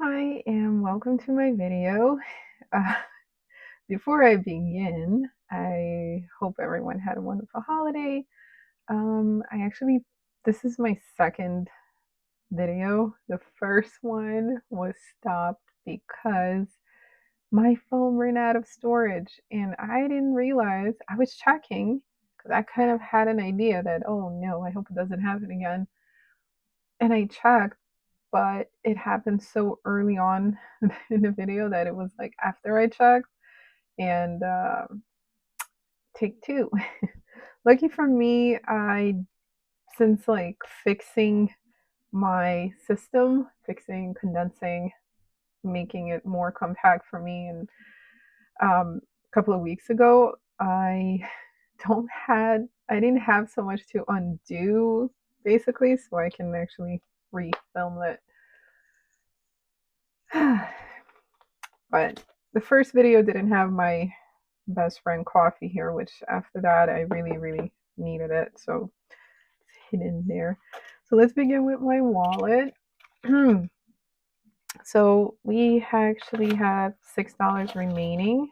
Hi, and welcome to my video. Uh, Before I begin, I hope everyone had a wonderful holiday. This is my second video. The first one was stopped because my phone ran out of storage, and I didn't realize I was checking because I kind of had an idea that, oh no, I hope it doesn't happen again. And I checked, but it happened so early on in the video that it was like after I checked and take two. Lucky for me, I since like fixing my system, fixing, condensing, making it more compact for me, and a couple of weeks ago, I didn't have so much to undo basically, so I can actually refilm it. But the first video didn't have my best friend coffee here, which after that I really needed it. So it's hidden there. So let's begin with my wallet. So we actually have $6 remaining.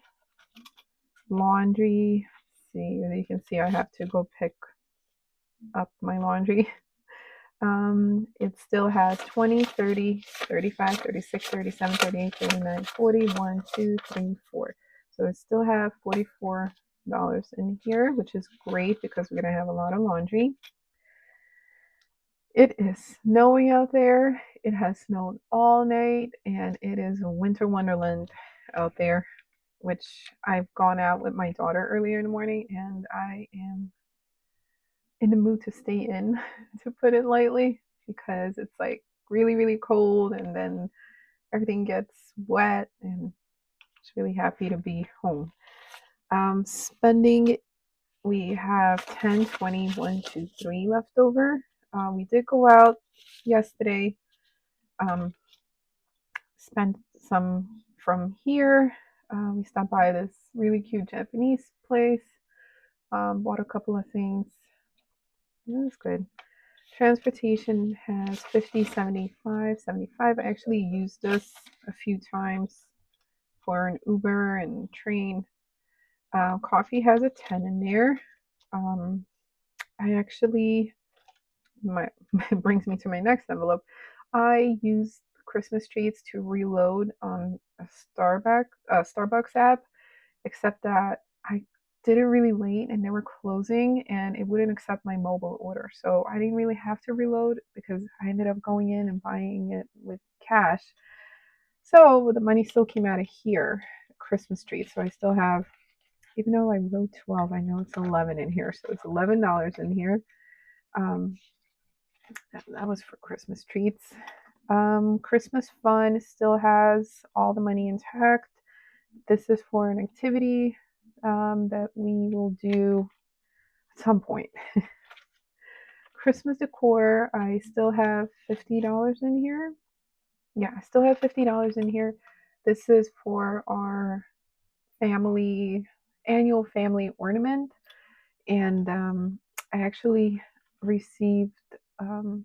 Laundry. See, as you can see, I have to go pick up my laundry. It still has 20, 30, 35, 36, 37, 38, 39, 40, 1, 2, 3, 4. So it still have $44 in here, which is great because we're going to have a lot of laundry. It is snowing out there. It has snowed all night, and it is a winter wonderland out there, which I've gone out with my daughter earlier in the morning, and I am in the mood to stay in, to put it lightly, because it's like really cold, and then everything gets wet, and just really happy to be home. Spending, we have 10, 20, 1, 2, 3 left over. We did go out yesterday, um, spent some from here. We stopped by this really cute Japanese place, bought a couple of things. It was good. Transportation has 50, 75, 75. I actually used this a few times for an Uber and train. Coffee has a 10 in there. Um, I actually, my it brings me to my next envelope. I used Christmas treats to reload on a Starbucks app, except that I did it really late and they were closing and it wouldn't accept my mobile order. So I didn't really have to reload because I ended up going in and buying it with cash. So the money still came out of here, Christmas tree. So I still have, even though I wrote 12, I know it's 11 in here. So it's $11 in here. Um, that was for Christmas treats. Christmas fund still has all the money intact. This is for an activity that we will do at some point. Christmas decor, I still have $50 in here. Yeah, I still have $50 in here. This is for our family annual family ornament, and I actually received um,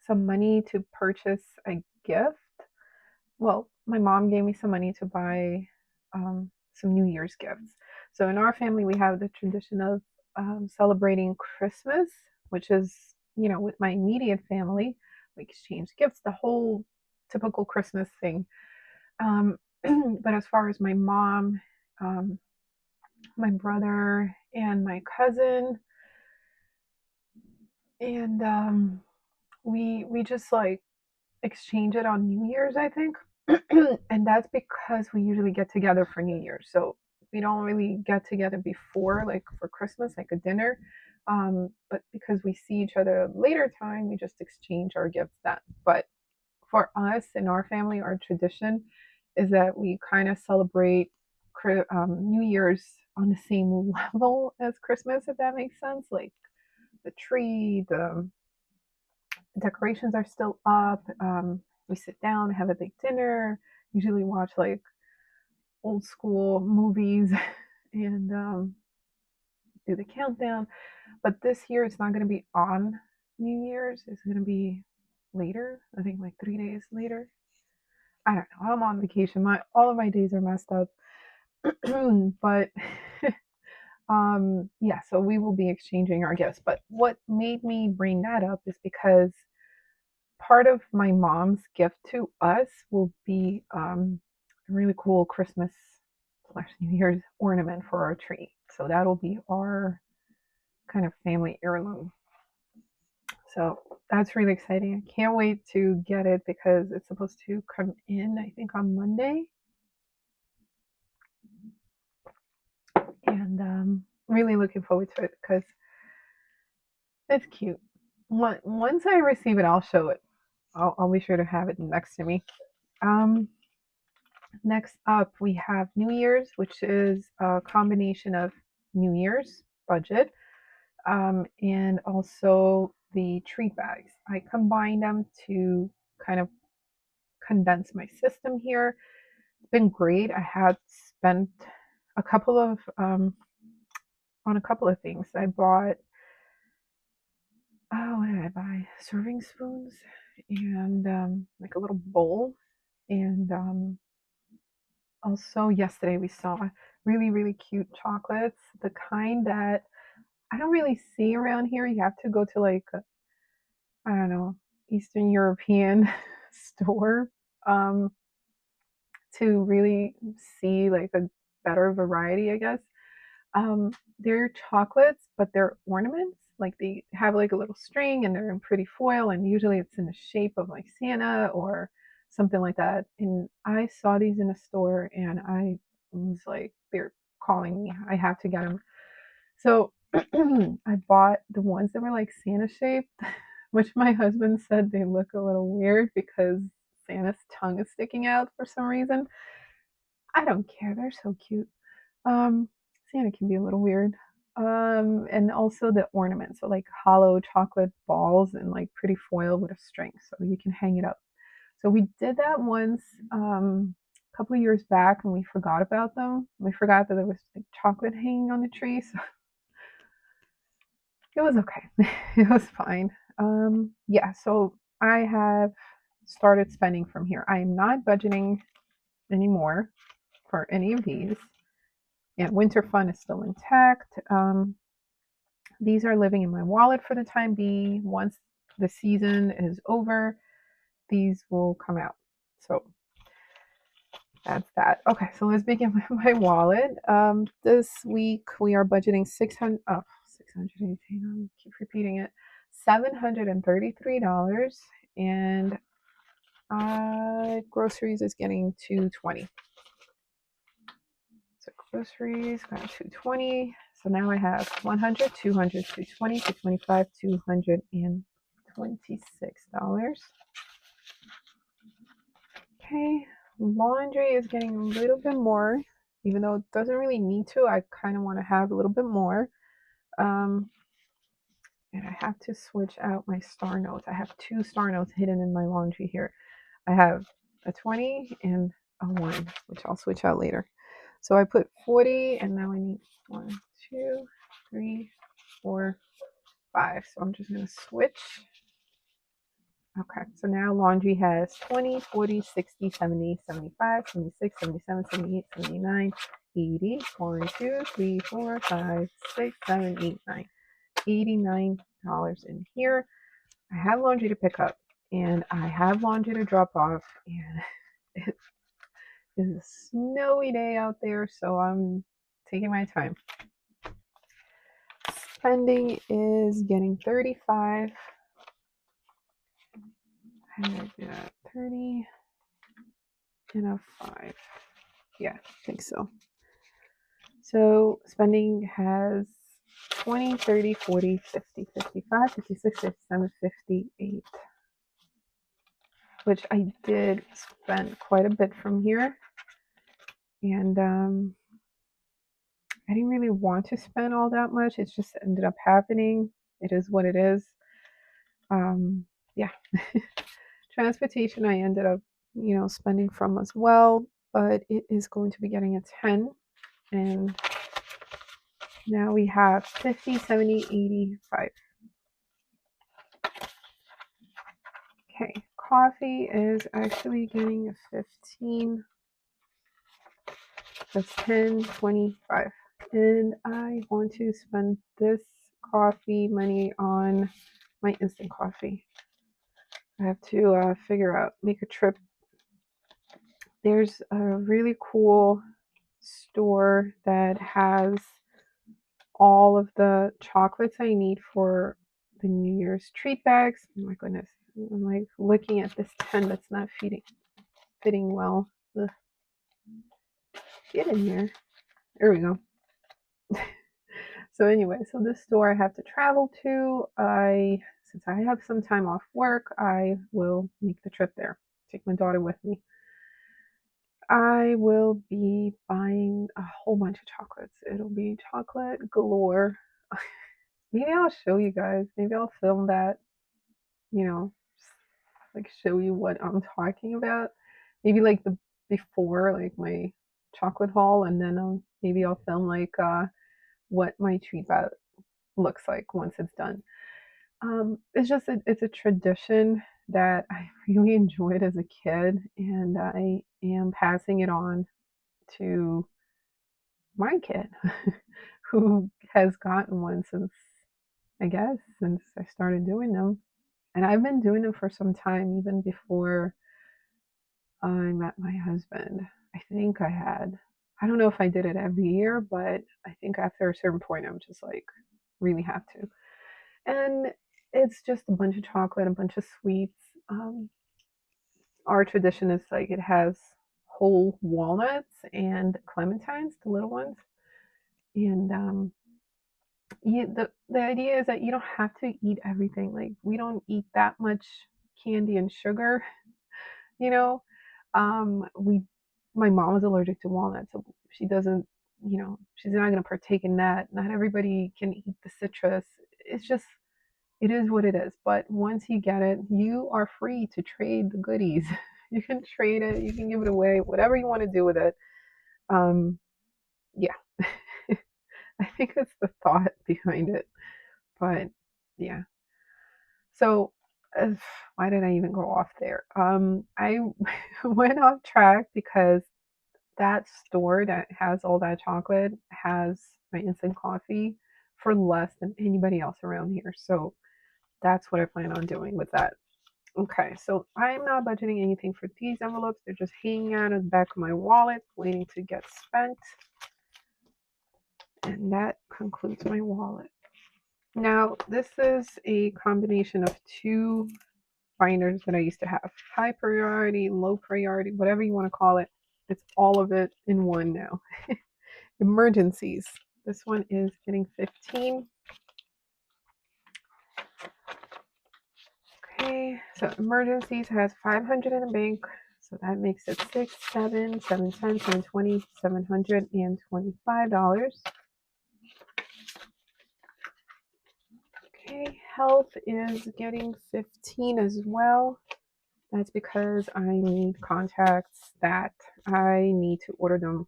some money to purchase a gift. Well, my mom gave me some money to buy some New Year's gifts. So in our family, we have the tradition of celebrating Christmas, which is, with my immediate family, we exchange gifts, the whole typical Christmas thing. Um, but as far as my mom, um, my brother, and my cousin, and we just like exchange it on New Year's, I think. And that's because we usually get together for New Year's. So we don't really get together before, like for Christmas, like a dinner. But because we see each other later time, we just exchange our gifts then. But for us in our family, our tradition is that we kind of celebrate New Year's on the same level as Christmas, if that makes sense. Like the tree, the decorations are still up. We sit down, have a big dinner, usually watch like old school movies and do the countdown. But this year it's not going to be on New Year's. It's going to be later. I think like 3 days later. I don't know. I'm on vacation. All of my days are messed up. But yeah, so we will be exchanging our gifts. But what made me bring that up is because part of my mom's gift to us will be a really cool Christmas / New Year's ornament for our tree. So that'll be our kind of family heirloom. So that's really exciting. I can't wait to get it because it's supposed to come in, I think, on Monday. And really looking forward to it because it's cute. Once I receive it, I'll show it. I'll be sure to have it next to me. Um, Next up, we have New Year's, which is a combination of New Year's budget and also the treat bags. I combined them to kind of condense my system here. It's been great. I had spent a couple of on a couple of things. I bought what did I buy? Serving spoons and like a little bowl. And also yesterday we saw really really cute chocolates, the kind that I don't really see around here. You have to go to like I don't know, Eastern European store um, to really see like a better variety, I guess. They're chocolates, but they're ornaments. Like they have like a little string and they're in pretty foil, and usually it's in the shape of like Santa or something like that. And I saw these in a store and I was like, they're calling me. I have to get them. So I bought the ones that were like Santa shaped, which my husband said they look a little weird because Santa's tongue is sticking out for some reason. I don't care. They're so cute. Um, Santa can be a little weird. And also the ornaments, so like hollow chocolate balls and like pretty foil with a string, so you can hang it up. So we did that once a couple of years back, and we forgot about them. We forgot that there was like chocolate hanging on the tree, so it was okay. It was fine. Yeah, so I have started spending from here. I am not budgeting anymore for any of these. And Winter Fun is still intact. These are living in my wallet for the time being. Once the season is over, these will come out. So that's that. Okay, so let's begin with my wallet. This week we are budgeting 600. Oh, 618. I keep repeating it. $733, and groceries is getting 220. So groceries got 220. So now I have 100, 200, 220, 225, $226. Okay, laundry is getting a little bit more, even though it doesn't really need to. I kind of want to have a little bit more. Um, and I have to switch out my star notes. I have 2 star notes hidden in my laundry here. I have a 20 and a 1, which I'll switch out later. So I put 40, and now I need 1, 2, 3, 4, 5. So I'm just going to switch. Okay, so now laundry has 20, 40, 60, 70, 75, 76, 77, 78, 79, 80. 1, 2, 3, 4, 5, 6, 7, 8, 9. $89 in here. I have laundry to pick up and I have laundry to drop off, and it is a snowy day out there, so I'm taking my time. Spending is getting 35. And I got 30 and a 5. Yeah, I think so. So spending has 20, 30, 40, 50, 55, 56, 57, 58. Which I did spend quite a bit from here. And I didn't really want to spend all that much. It just ended up happening. It is what it is. Yeah. Transportation I ended up, spending from as well, but it is going to be getting a 10. And now we have 50, 70, 85. Okay, coffee is actually getting a 15. That's 10.25. And I want to spend this coffee money on my instant coffee. I have to make a trip. There's a really cool store that has all of the chocolates I need for the New Year's treat bags. Oh my goodness. I'm like looking at this 10 that's not fitting well. Ugh. Get in here. There we go. So anyway, so this store I have to travel to. Since I have some time off work, I will make the trip there. Take my daughter with me. I will be buying a whole bunch of chocolates. It'll be chocolate galore. Maybe I'll show you guys. Maybe I'll film that, you know, like show you what I'm talking about. Maybe like the before, like my chocolate haul, and then maybe I'll film like what my treat bag looks like once it's done. It's just it's a tradition that I really enjoyed as a kid, and I am passing it on to my kid, who has gotten one since I guess since I started doing them, and I've been doing them for some time, even before I met my husband. I think I had. I don't know if I did it every year, but I think after a certain point, I'm just like really have to. And it's just a bunch of chocolate, a bunch of sweets. Our tradition is like it has whole walnuts and clementines, the little ones. And the idea is that you don't have to eat everything. Like we don't eat that much candy and sugar, you know. We My mom is allergic to walnuts, so she doesn't, she's not going to partake in that. Not everybody can eat the citrus. It's just it is what it is. But once you get it, you are free to trade the goodies. You can trade it, you can give it away, whatever you want to do with it. Um, yeah, I think that's the thought behind it. But yeah, so uh, why did I even go off there? I went off track because that store that has all that chocolate has my instant coffee for less than anybody else around here. So that's what I plan on doing with that. Okay, so I'm not budgeting anything for these envelopes. They're just hanging out in the back of my wallet, waiting to get spent. And that concludes my wallet. Now, this is a combination of two binders that I used to have. High priority, low priority, whatever you want to call it. It's all of it in one now. Emergencies. This one is getting 15. Okay, so emergencies has 500 in the bank. So that makes it 6, 7, 7, 10, 7, 20, $725. Okay, health is getting 15 as well. That's because I need contacts that I need to order them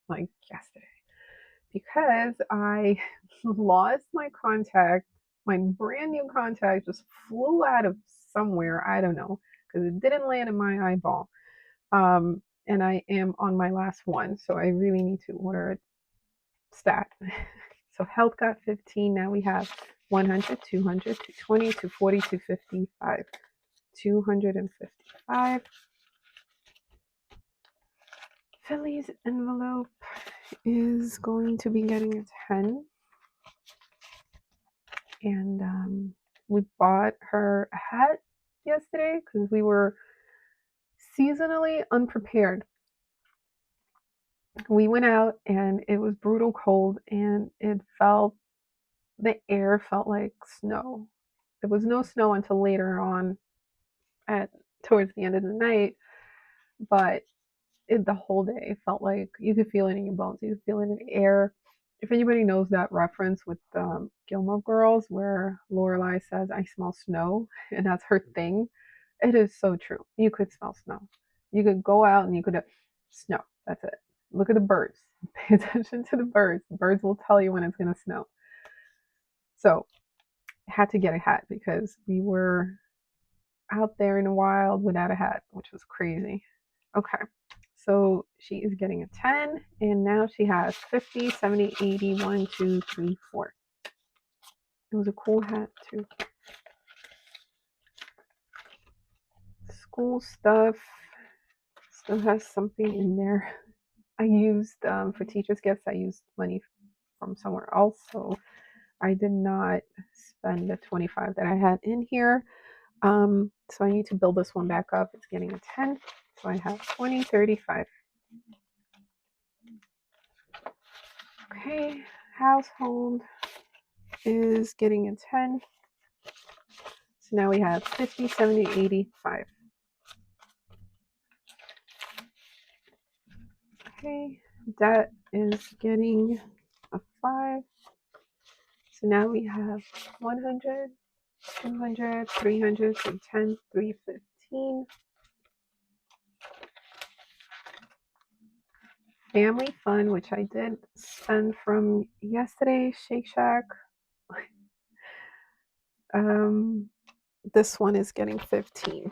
like yesterday. Because I lost my contact, my brand new contact just flew out of somewhere. I don't know, because it didn't land in my eyeball. And I am on my last one, so I really need to order it stat. So health got 15. Now we have 100, 200, 220, 240, 255, 255. Philly's envelope is going to be getting a 10. And we bought her a hat yesterday because we were seasonally unprepared. We went out and it was brutal cold, and the air felt like snow. There was no snow until later on at towards the end of the night, but the whole day felt like you could feel it in your bones. You could feel it in the air. If anybody knows that reference with Gilmore Girls, where Lorelai says, "I smell snow," and that's her thing, it is so true. You could smell snow. You could go out and you could snow. That's it. Look at the birds. Pay attention to the birds. The birds will tell you when it's going to snow. So I had to get a hat because we were out there in the wild without a hat, which was crazy. Okay, so she is getting a 10, and now she has 50, 70, 80, 1, 2, 3, 4. It was a cool hat too. School stuff still has something in there. I used for teachers' gifts. I used money from somewhere else, so I did not spend the 25 that I had in here. So I need to build this one back up. It's getting a 10, so I have 20, 35. Okay, household is getting a 10. So now we have 50, 70, 85. Okay, debt is getting a 5. So now we have 100, 200, 300, 310, 315. Family fun, which I did spend from yesterday, Shake Shack. This one is getting 15.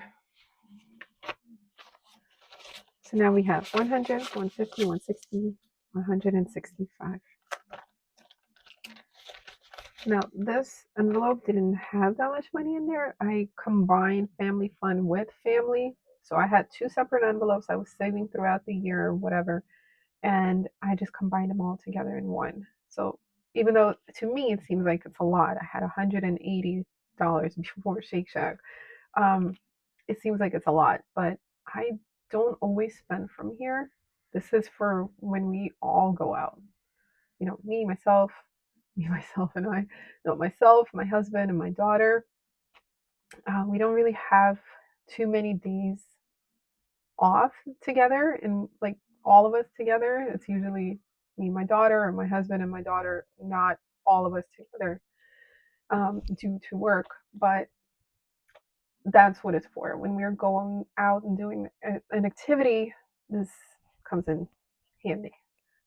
So now we have 100, 150, 160, 165. Now, this envelope didn't have that much money in there. I combined family fun with family. So I had two separate envelopes I was saving throughout the year or whatever. And I just combined them all together in one. So even though to me it seems like it's a lot, I had $180 before Shake Shack. Um, it seems like it's a lot, but I don't always spend from here. This is for when we all go out. You know, me, myself, and I. No, myself, my husband, and my daughter. We don't really have too many days off together, and like all of us together. It's usually me, my daughter, or my husband and my daughter. Not all of us together due to work, but that's what it's for. When we're going out and doing an activity, this comes in handy.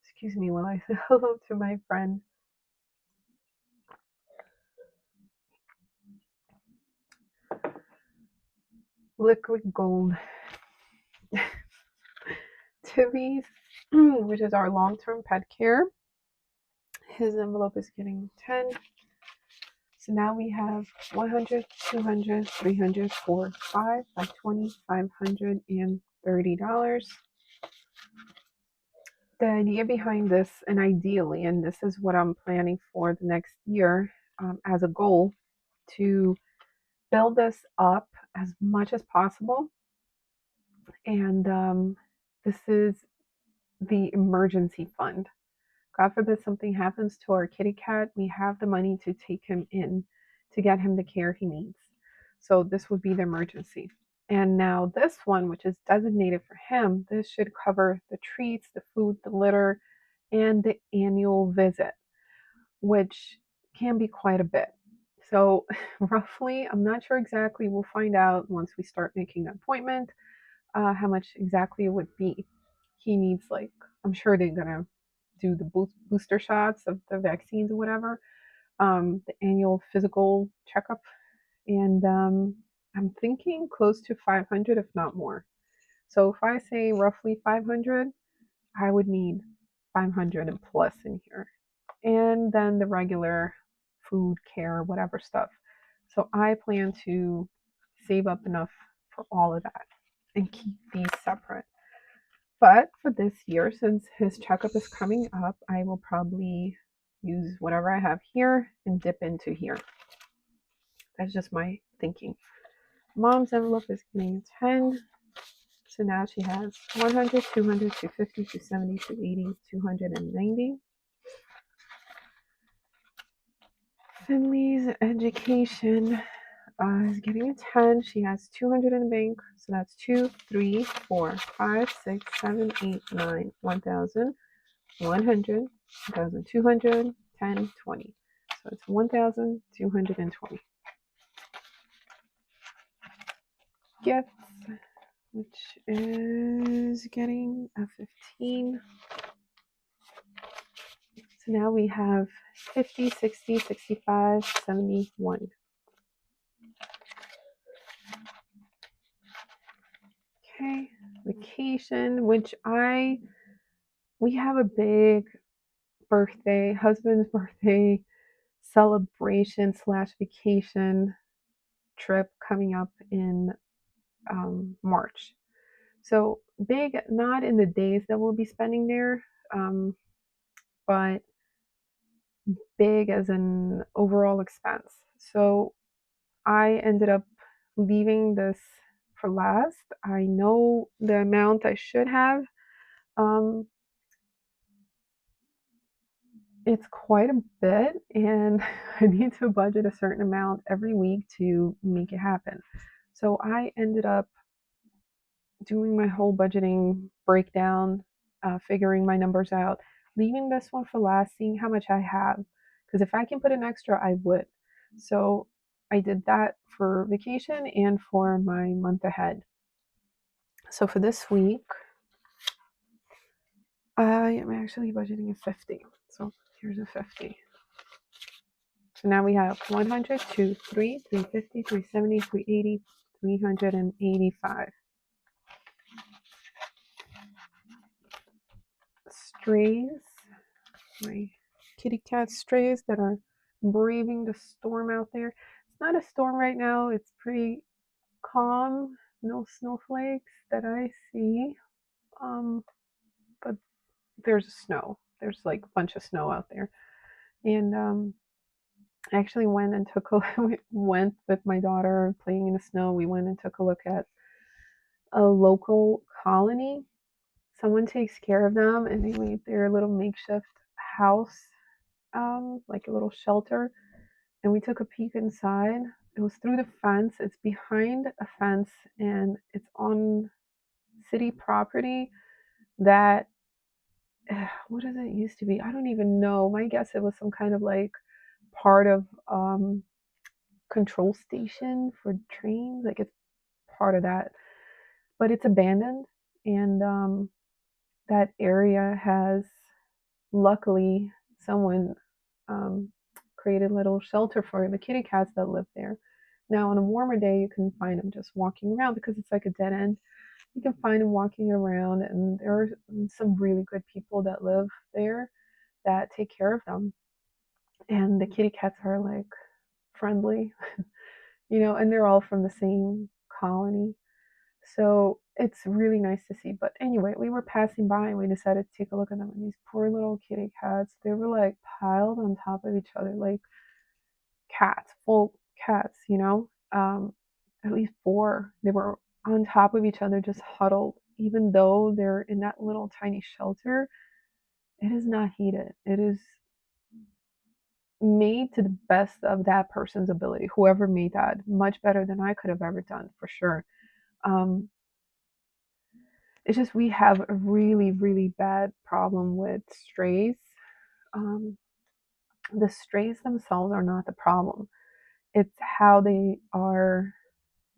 Excuse me while I say hello to my friend. Liquid Gold. Timmy's, which is our long term pet care. His envelope is getting 10. So now we have 100, 200, 300, 4, 5 by 20, $530. The idea behind this, and ideally, and this is what I'm planning for the next year as a goal, to build this up as much as possible. And this is the emergency fund. God forbid something happens to our kitty cat, we have the money to take him in to get him the care he needs. So this would be the emergency. And now this one, which is designated for him, this should cover the treats, the food, the litter, and the annual visit, which can be quite a bit. So roughly, I'm not sure exactly. We'll find out once we start making an appointment how much exactly it would be. He needs like, I'm sure they're gonna do the booster shots of the vaccines or whatever, the annual physical checkup, and I'm thinking close to 500, if not more. So if I say roughly 500, I would need 500 and plus in here, and then the regular food care, whatever stuff. So I plan to save up enough for all of that and keep these separate. But for this year, since his checkup is coming up, I will probably use whatever I have here and dip into here. That's just my thinking. Mom's envelope is getting a 10. So now she has 100, 200, 250, 270, 280, 290. Finley's education is getting a 10. She has 200 in the bank. So that's 2, 3, 4, 5, 6, 7, 8, 9, 1,000. 100, 1,200, 10, 20. So it's 1,220. Gifts, which is getting a 15. So now we have 50, 60, 65, 71. Okay, vacation, which we have a big birthday, husband's birthday celebration slash vacation trip coming up in March. So big, not in the days that we'll be spending there, um, but big as an overall expense. So I ended up leaving this for last. I know the amount I should have. Um, it's quite a bit, and I need to budget a certain amount every week to make it happen. So I ended up doing my whole budgeting breakdown, figuring my numbers out, leaving this one for last, seeing how much I have. Because if I can put an extra, I would. So I did that for vacation and for my month ahead. So for this week, I am actually budgeting a 50. So here's a 50. So now we have 100, 2, 3, 350, 370, 380, 385. Strays, my kitty cat strays that are braving the storm out there. It's not a storm right now, it's pretty calm, no snowflakes that I see. But there's snow. There's like a bunch of snow out there. And I actually went and took a went with my daughter playing in the snow. We went and took a look at a local colony. Someone takes care of them, and they made their little makeshift house, like a little shelter. And we took a peek inside. It was through the fence. It's behind a fence, and it's on city property that what does it used to be? I don't even know. My guess it was some kind of like part of control station for trains. Like it's part of that, but it's abandoned, and that area has luckily someone um, created a little shelter for the kitty cats that live there. Now, on a warmer day, you can find them just walking around because it's like a dead end. You can find them walking around, and there are some really good people that live there that take care of them. And the kitty cats are like friendly, and they're all from the same colony. So it's really nice to see. But anyway, we were passing by and we decided to take a look at them. And these poor little kitty cats, they were like piled on top of each other, like cats, full cats. At least four. They were on top of each other, just huddled. Even though they're in that little tiny shelter, it is not heated. It is made to the best of that person's ability. Whoever made that, much better than I could have ever done, for sure. Um, it's just we have a really, really bad problem with strays. Um, the strays themselves are not the problem. It's how they are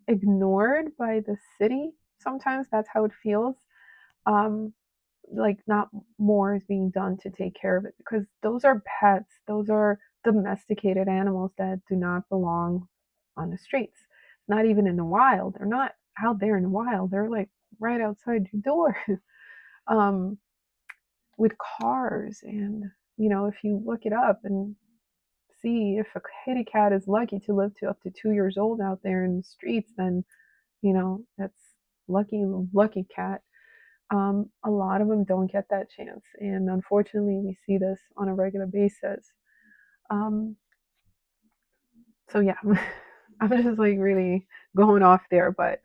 ignored by the city. Sometimes that's how it feels. Um, like not more is being done to take care of it because those are pets. Those are domesticated animals that do not belong on the streets. Not even in the wild. They're not out there in the wild. They're like right outside your door. um, with cars, and if you look it up and see if a kitty cat is lucky to live to up to 2 years old out there in the streets, then that's lucky cat. A lot of them don't get that chance, and unfortunately, we see this on a regular basis. Um, so yeah, I'm just like really going off there, but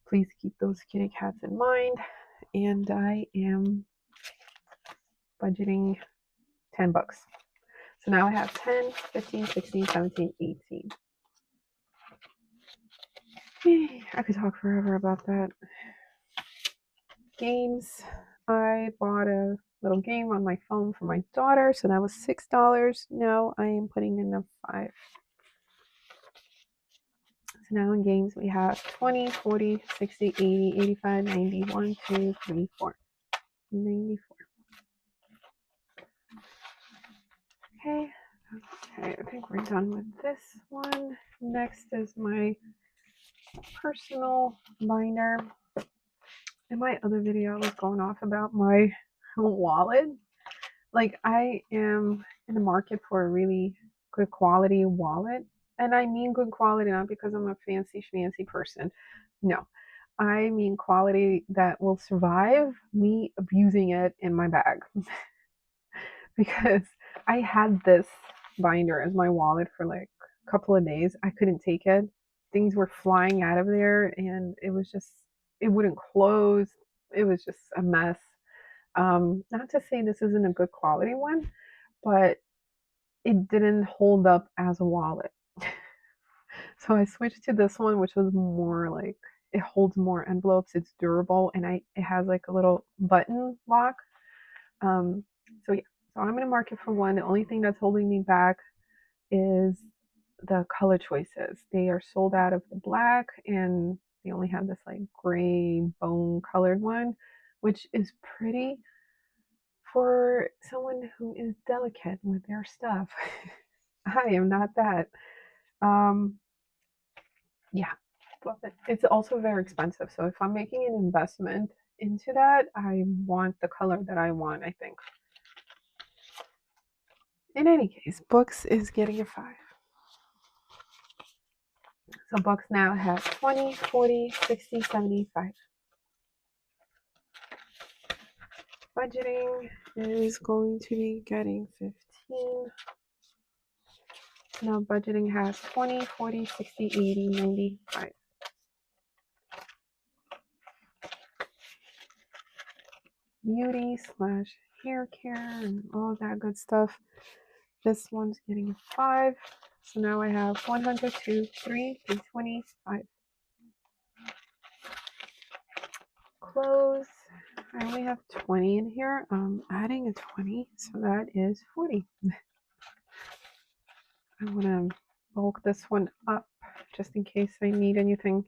please keep those kitty cats in mind. And I am budgeting $10. So now I have 10, 15, 16, 17, 18. I could talk forever about that. Games. I bought a little game on my phone for my daughter, so that was $6. Now I am putting in a 5. So now in games we have 20, 40, 60, 80, 85, 90, 1, 2, 3, 4. 94. Okay. Okay, I think we're done with this one. Next is my personal binder. in my other video, I was going off about my wallet. Like, I am in the market for a really good quality wallet. And I mean good quality not because I'm a fancy schmancy person. No, I mean quality that will survive me abusing it in my bag. Because I had this binder as my wallet for like a couple of days. I couldn't take it. Things were flying out of there and it wouldn't close. It was just a mess. Not to say this isn't a good quality one, but it didn't hold up as a wallet. So I switched to this one, which was more like it holds more envelopes. It's durable, and it has like a little button lock. Um, so yeah, so I'm in a market for one. The only thing that's holding me back is the color choices. They are sold out of the black, and they only have this like gray bone colored one, which is pretty for someone who is delicate with their stuff. I am not that. Um, yeah, but it's also very expensive. So if I'm making an investment into that, I want the color that I want, I think. In any case, books is getting a 5. So books now have 20, 40, 60, 75. Budgeting is going to be getting 15. Now budgeting has 20, 40, 60, 80, 95. Beauty slash hair care and all that good stuff. This one's getting a 5. So now I have 100, 2, 3, 325. Clothes. I only have 20 in here. Adding a 20, so that is 40. I want to bulk this one up just in case I need anything.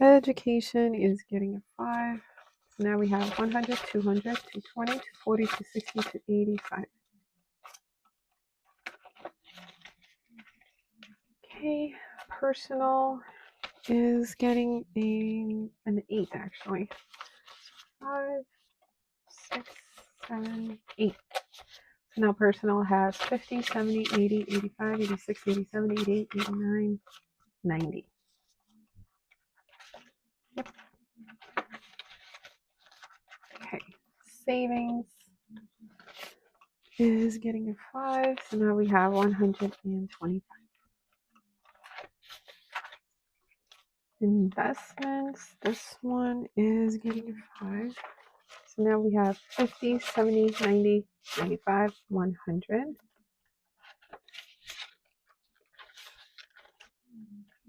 Education is getting a 5. So now we have 100, 200, 220, 240, 260, 285. Okay, personal is getting an 8 actually. 5, 6, 7, 8. So now personal has 50, 70, 80, 85, 86, 87, 88, 89, 90. Yep. Okay. Savings is getting a 5. So now we have 125. Investments. This one is getting a 5. So now we have 50, 70, 90, 95, 100.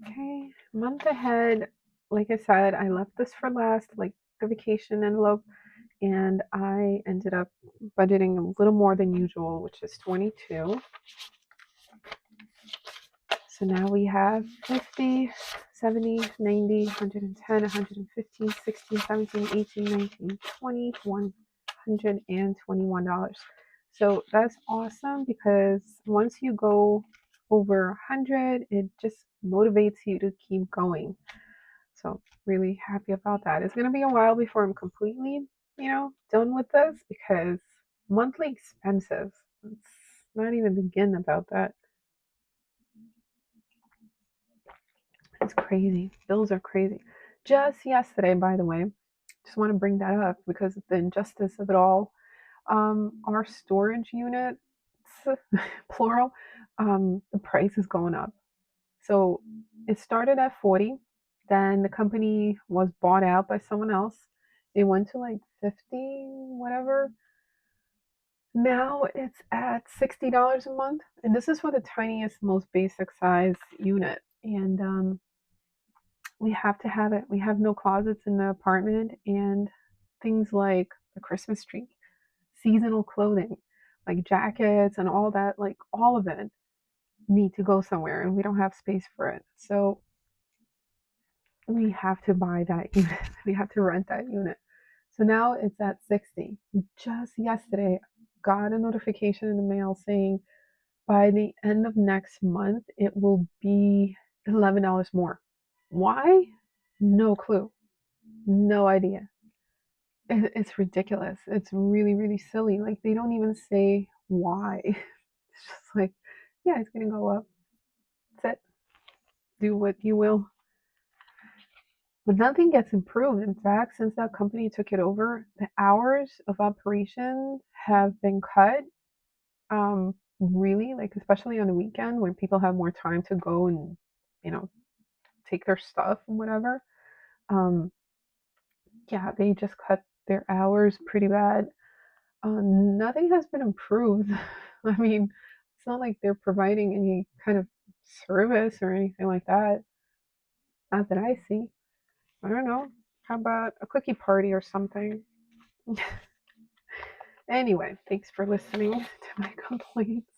Okay, month ahead. Like I said, I left this for last, like the vacation envelope, and I ended up budgeting a little more than usual, which is 22. So now we have 50, 70, 90, 110, 115, 16, 17, 18, 19, 20, $121. So that's awesome because once you go over 100, it just motivates you to keep going. So really happy about that. It's gonna be a while before I'm completely, done with this because monthly expenses. Let's not even begin about that. It's crazy. Bills are crazy. Just yesterday, by the way, just want to bring that up because of the injustice of it all. Our storage unit, plural, the price is going up. So it started at 40, then the company was bought out by someone else. It went to like 50, whatever. Now it's at $60 a month, and this is for the tiniest, most basic size unit. And we have to have it. We have no closets in the apartment, and things like the Christmas tree, seasonal clothing, like jackets and all that, like all of it need to go somewhere, and we don't have space for it. So we have to buy that unit. We have to rent that unit. So now it's at 60. Just yesterday got a notification in the mail saying by the end of next month it will be $11 more. Why? No clue. No idea. it's ridiculous. It's really, really silly. Like they don't even say why. It's just like, yeah, it's gonna go up. That's it. Do what you will. But nothing gets improved. In fact, since that company took it over, the hours of operation have been cut. Really, like especially on the weekend when people have more time to go and, you know, take their stuff and whatever. Um, yeah, they just cut their hours pretty bad. Nothing has been improved. I mean, it's not like they're providing any kind of service or anything like that. Not that I see. I don't know. How about a cookie party or something? Anyway, thanks for listening to my complaints.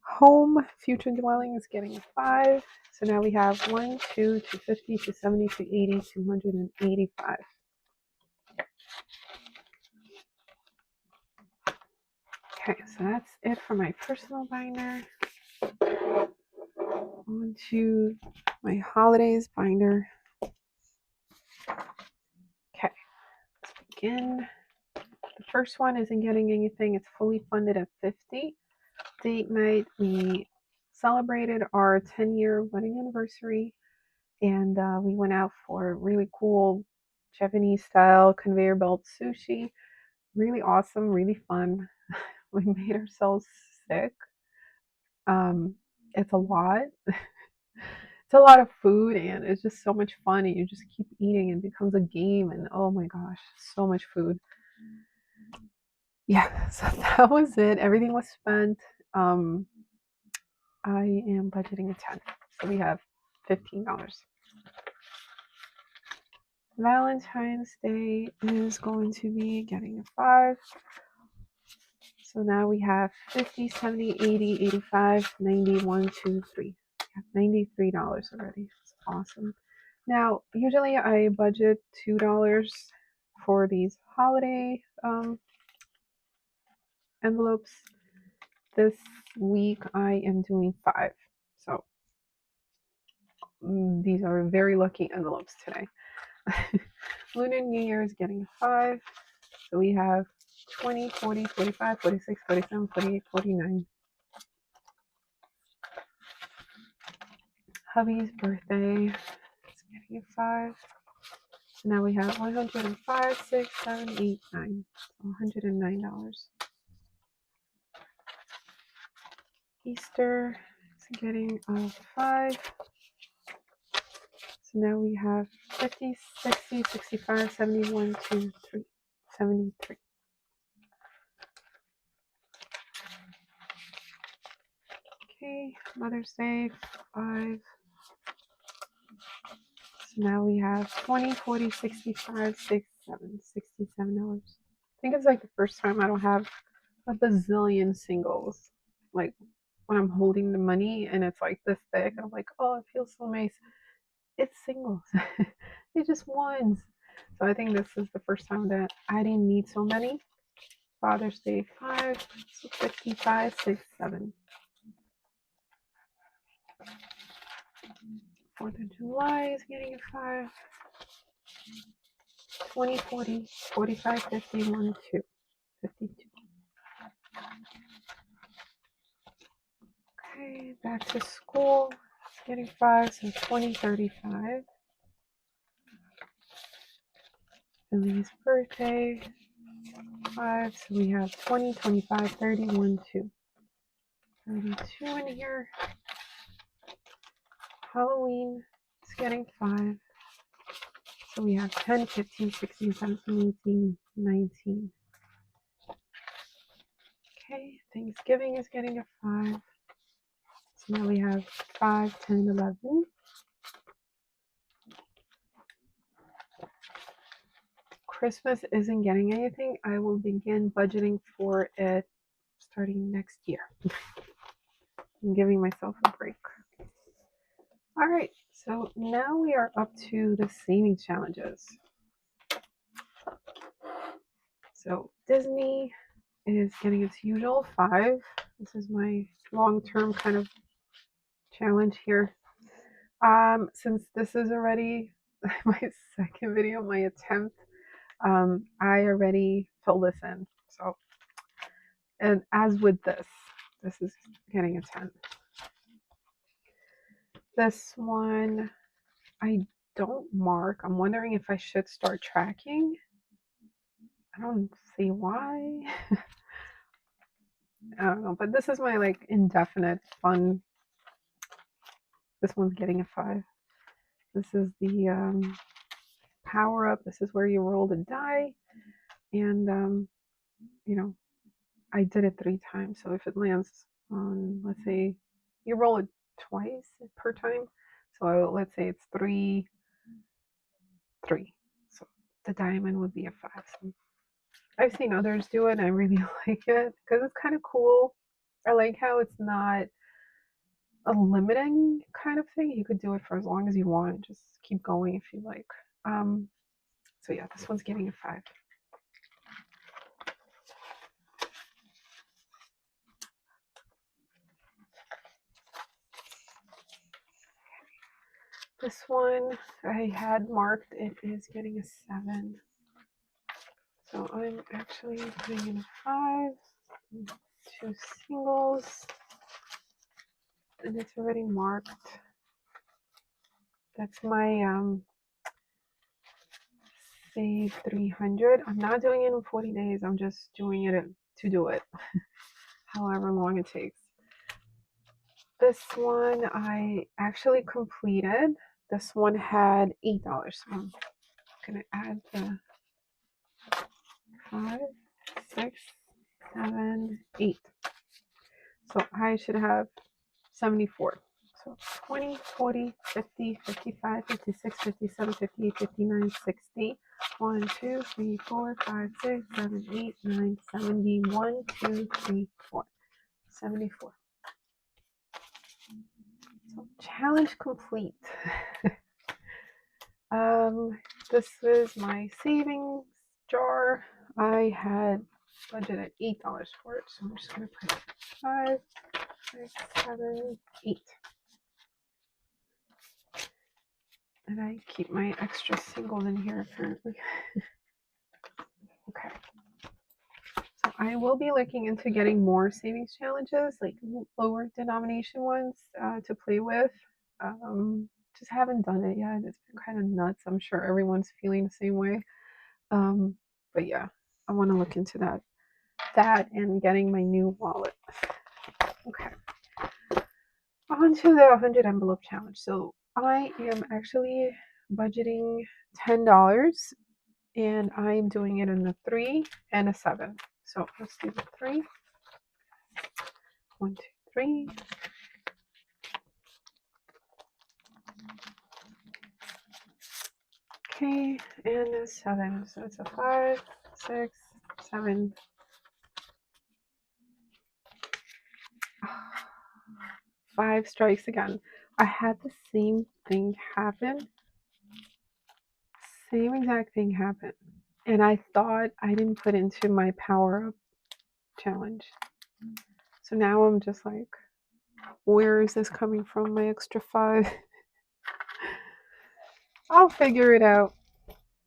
Home future dwelling is getting a 5. So now we have 1, 2, 250, 270, 280, 285. Okay, so that's it for my personal binder. On to my holidays binder. Okay, let's begin. The first one isn't getting anything. It's fully funded at 50. Date night, we celebrated our 10-year wedding anniversary, and we went out for really cool Japanese style conveyor belt sushi. Really awesome, really fun. We made ourselves sick. Um, it's a lot. It's a lot of food, and it's just so much fun. And you just keep eating, and it becomes a game. And oh my gosh, so much food. Yeah, so that was it. Everything was spent. Um, I am budgeting a 10, so we have $15. Valentine's Day is going to be getting a 5. So now we have 50, 70, 80, 85, 90, 1, 2, 3. We have $93 already. It's awesome. Now, usually I budget $2 for these holiday envelopes. This week I am doing 5. So these are very lucky envelopes today. Lunar New Year is getting a 5. So we have 20, 40, 45, 46, 47, 48, 49. Hubby's birthday is getting a 5. So now we have 105, 6, 7, 8, 9. So $109. Easter is getting a 5. So now we have 50, 60, 65, 71, 2, 3, 73. Okay, Mother's Day, 5. So now we have 20, 40, 65, 6, 7, $67. I think it's like the first time I don't have a bazillion singles. Like when I'm holding the money and it's like this thick, I'm like, oh, it feels so nice. It's singles. They're just ones. So I think this is the first time that I didn't need so many. Father's Day 5, so 55, 6, 7. 4th of July is getting a 5. 20, 40, 45, 50, 1, 2, 52. Okay, back to school. Getting 5, so 20, 35. Ellie's birthday, 5. So we have 20, 25, 30, 1, 2. 32 in here. Halloween is getting 5. So we have 10, 15, 16, 17, 18, 19. Okay, Thanksgiving is getting a 5. So now we have 5, 10, 11. Christmas isn't getting anything. I will begin budgeting for it starting next year. I'm giving myself a break. All right, so now we are up to the saving challenges. So Disney is getting its usual 5. This is my long-term kind of challenge here. Since this is already my second video, my attempt I already filled this in. So, and as with this is getting a 10. This one, I don't mark. I'm wondering if I should start tracking. I don't see why. I don't know, but this is my like indefinite fun. This one's getting a 5. This is the power up. This is where you roll the die, and you know, I did it 3 times. So if it lands on, let's say, you roll it twice per time. So let's say it's 3, 3. So the diamond would be a 5. So I've seen others do it, and I really like it because it's kind of cool. I like how it's not a limiting kind of thing. You could do it for as long as you want. Just keep going if you like. Um, so yeah, this one's getting a 5. This one I had marked, it is getting a 7. So I'm actually putting in a 5, 2 singles, and it's already marked. That's my save 300. I'm not doing it in 40 days. I'm just doing it to do it, however long it takes. This one I actually completed. This one had $8. So I'm gonna add the 5, 6, 7, 8. So I should have 74. So 20, 40, 50, 55, 56, 57, 58, 59, 60. 1, 2, 3, 4, 5, 6, 7, 8, 9, 70. 1, 2, 3, 4. 74. So challenge complete. This is my savings jar. I had budgeted $8 for it, so I'm just gonna put 5, 6, 7, 8. And I keep my extra singles in here apparently. Okay. So I will be looking into getting more savings challenges, like lower denomination ones, to play with. Just haven't done it yet. It's been kind of nuts. I'm sure everyone's feeling the same way. But yeah, I want to look into that. That and getting my new wallet. Okay. On to the 100 envelope challenge. So I am actually budgeting $10 and I'm doing it in a 3 and a 7. So let's do the 3. 1, 2, 3. Okay, and a 7. So it's a 5, 6, 7. 5 strikes again. I had the same thing happen. Same exact thing happened. And I thought I didn't put into my power up challenge. So now I'm just like, where is this coming from? My extra 5. I'll figure it out.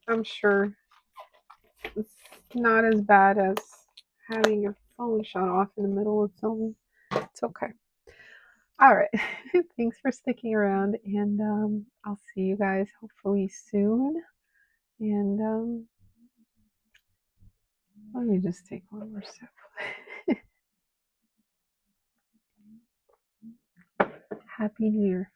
I'm sure it's not as bad as having your phone shut off in the middle of filming. It's okay. All right. Thanks for sticking around, and I'll see you guys hopefully soon. And let me just take one more sip. Happy New Year.